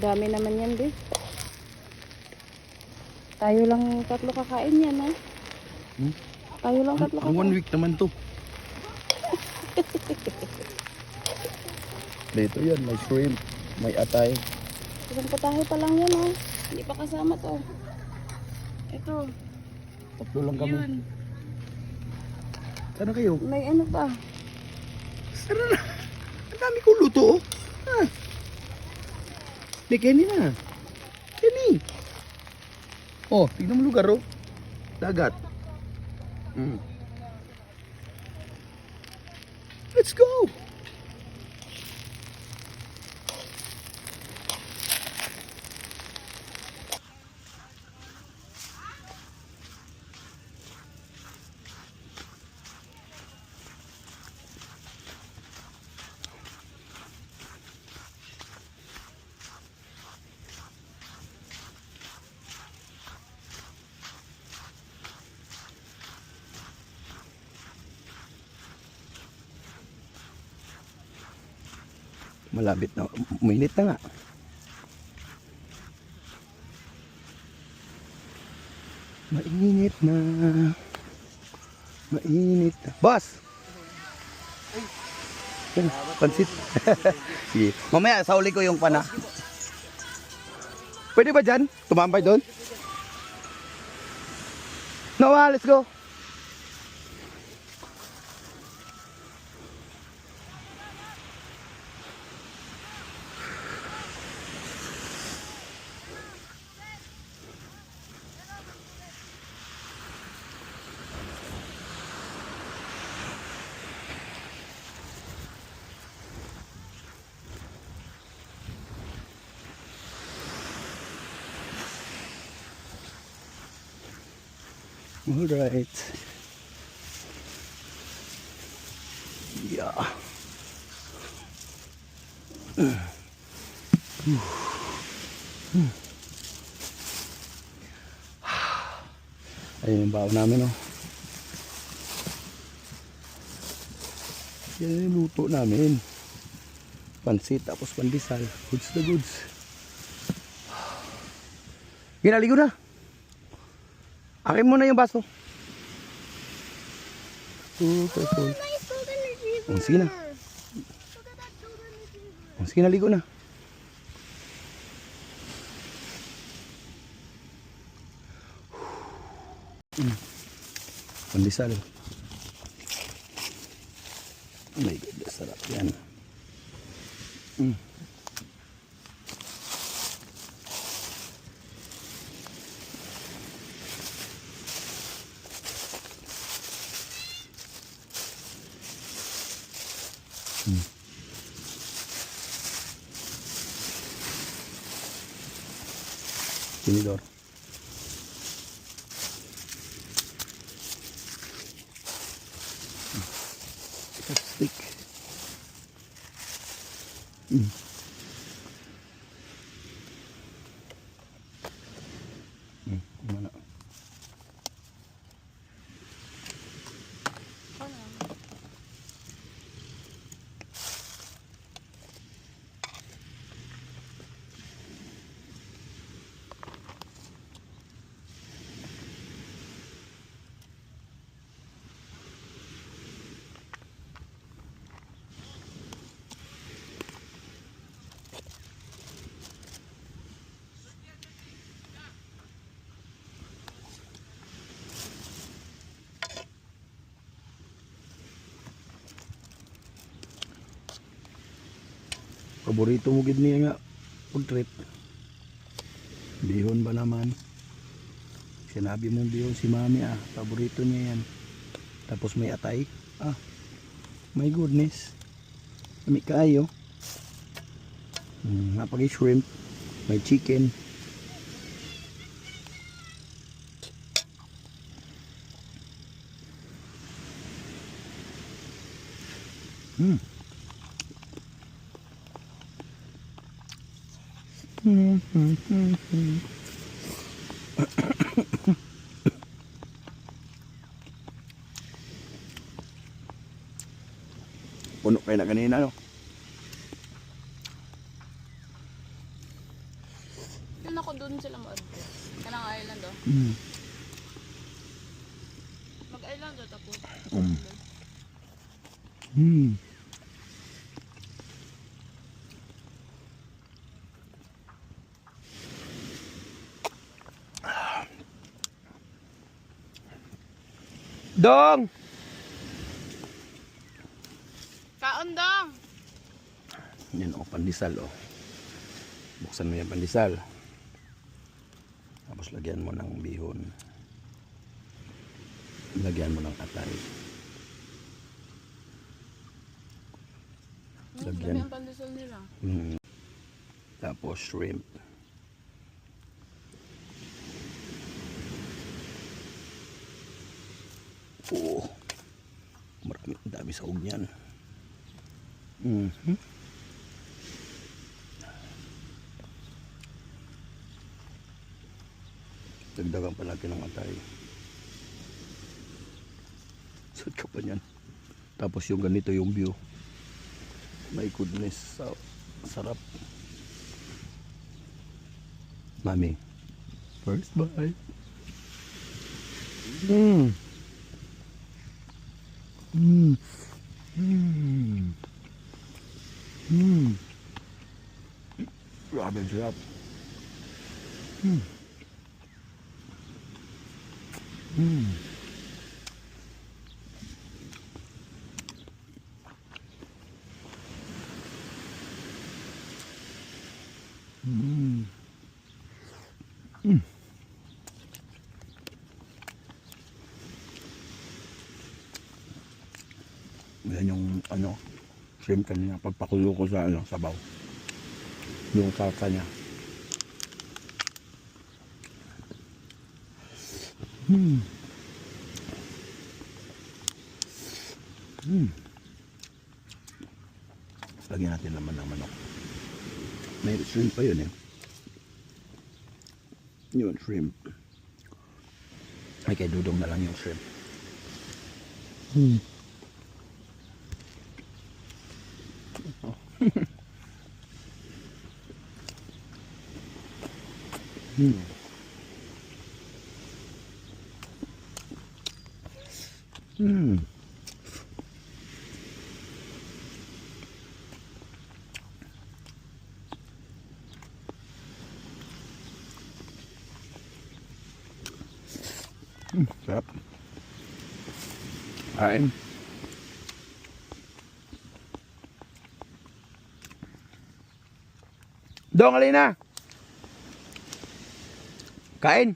Dami naman yan, be. Tayo lang tatlo kakain yan, ha? Hmm? Tayo lang tatlo Ang kakain. 1 week naman to. Dito yan, may shrimp, may atay. Isang putahe pa lang yan, oh. Hindi pa kasama to. Ito. Tatlo lang kami. Yun. Sana kayo? May ano pa. Sana na. Ang dami kong luto, oh. Ah. May Kenny na. Kenny. Oh, tignan mo lugar, oh. Dagat. Let's go. Malapit na, uminit na nga. Mainit na. Mainit na. Boss! Yan, pansit. Sige. Mamaya, sauli ko yung pana. Pwede ba dyan? Tumambay doon? Noah, let's go. All right. Yeah. Ayun yung baon namin, oh. Yan yung luto namin. Pansit tapos pandesal. Goods na goods. Ginaligo na. Akin mo na yung baso. Super full. Sige na. Sige na, ligo na. Pandesal. Oh my God, sarap yan. Tinidor. Stick. Mana? Paborito mo gid niya nga food trip. Bihon ba naman? Sinabi mong bihon si mami, ah. Paborito niya yan. Tapos may atay. Ah, my goodness. Kami kaayo. Napag shrimp. May chicken. Puno kayo na kanina, no? din ako doon sila mag-address. Kanang island oh. Mm. Mag-island oh tapos. Mm. Dong! Kaon dong! Yan o, pandesal o. Buksan mo yung pandesal. Tapos lagyan mo ng bihon. Lagyan mo ng atay. Lagyan. Ang pandesal nila. Tapos shrimp. Oh, marami, dami sahog niyan. Dagdagan pa natin ng atay. Saan ka pa niyan? Tapos yung ganito yung view. My goodness, sarap. Mami, first bite. Grabe ang sarap. Yan yung shrimp kanina pagpakulo ko sa sabaw. Yung salsa niya. Lagyan natin naman ng manok. May shrimp pa yun eh. Yun, shrimp. Ay, kay Dudong na lang yung shrimp. Sarap. Kain. Dong, alin na? Kain.